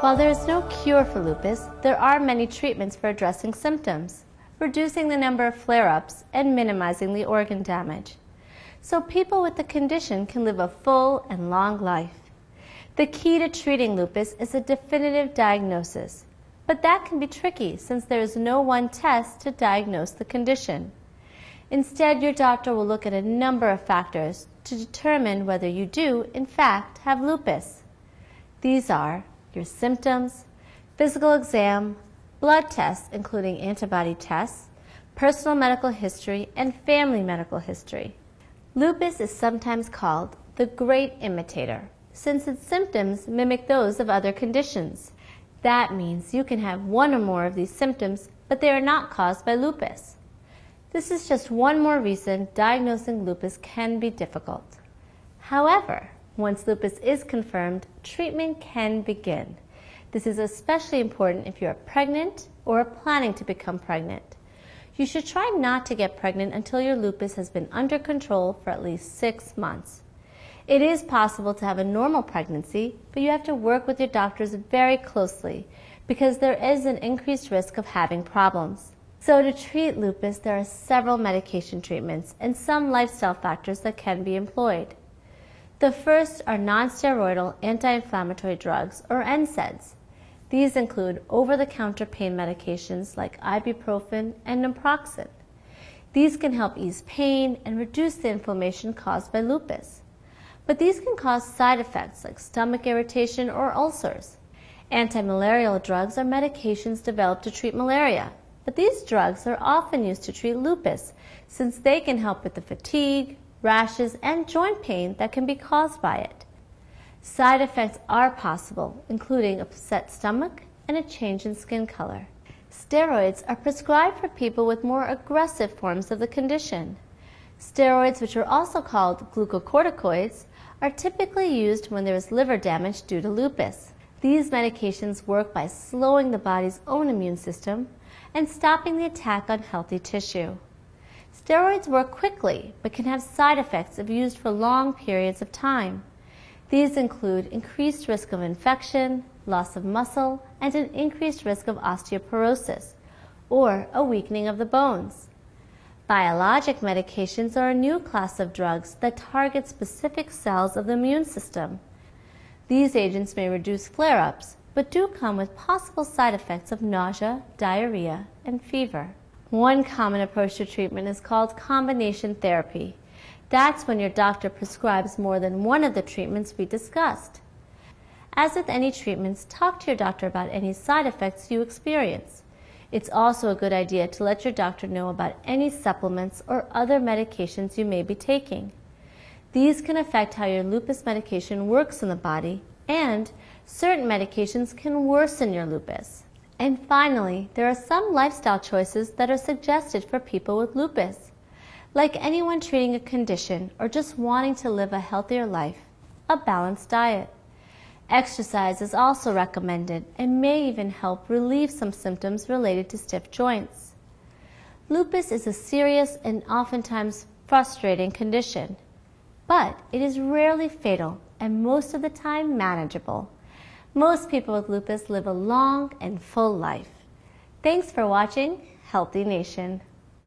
While there is no cure for lupus, there are many treatments for addressing symptoms, reducing the number of flare-ups, and minimizing the organ damage, so people with the condition can live a full and long life. The key to treating lupus is a definitive diagnosis, but that can be tricky since there is no one test to diagnose the condition. Instead, your doctor will look at a number of factors to determine whether you do, in fact, have lupus. These are your symptoms, physical exam, blood tests including antibody tests, personal medical history, and family medical history. Lupus is sometimes called the great imitator, since its symptoms mimic those of other conditions. That means you can have one or more of these symptoms, but they are not caused by lupus. This is just one more reason diagnosing lupus can be difficult. However, once lupus is confirmed, treatment can begin. This is especially important if you are pregnant or are planning to become pregnant. You should try not to get pregnant until your lupus has been under control for at least 6 months. It is possible to have a normal pregnancy, but you have to work with your doctors very closely because there is an increased risk of having problems. So to treat lupus, there are several medication treatments and some lifestyle factors that can be employed. The first are non-steroidal anti-inflammatory drugs, or NSAIDs. These include over-the-counter pain medications like ibuprofen and naproxen. These can help ease pain and reduce the inflammation caused by lupus. But these can cause side effects like stomach irritation or ulcers. Anti-malarial drugs are medications developed to treat malaria, but these drugs are often used to treat lupus since they can help with the fatigue, rashes, and joint pain that can be caused by it. Side effects are possible, including upset stomach and a change in skin color. Steroids are prescribed for people with more aggressive forms of the condition. Steroids, which are also called glucocorticoids, are typically used when there is liver damage due to lupus. These medications work by slowing the body's own immune system and stopping the attack on healthy tissue. Steroids work quickly but can have side effects if used for long periods of time. These include increased risk of infection, loss of muscle, and an increased risk of osteoporosis, or a weakening of the bones. Biologic medications are a new class of drugs that target specific cells of the immune system. These agents may reduce flare-ups, but do come with possible side effects of nausea, diarrhea, and fever. One common approach to treatment is called combination therapy. That's when your doctor prescribes more than one of the treatments we discussed. As with any treatments, talk to your doctor about any side effects you experience. It's also a good idea to let your doctor know about any supplements or other medications you may be taking. These can affect how your lupus medication works in the body, and certain medications can worsen your lupus. And finally, there are some lifestyle choices that are suggested for people with lupus. Like anyone treating a condition or just wanting to live a healthier life, a balanced diet. Exercise is also recommended and may even help relieve some symptoms related to stiff joints. Lupus is a serious and oftentimes frustrating condition, but it is rarely fatal and most of the time manageable. Most people with lupus live a long and full life. Thanks for watching Healthy Nation.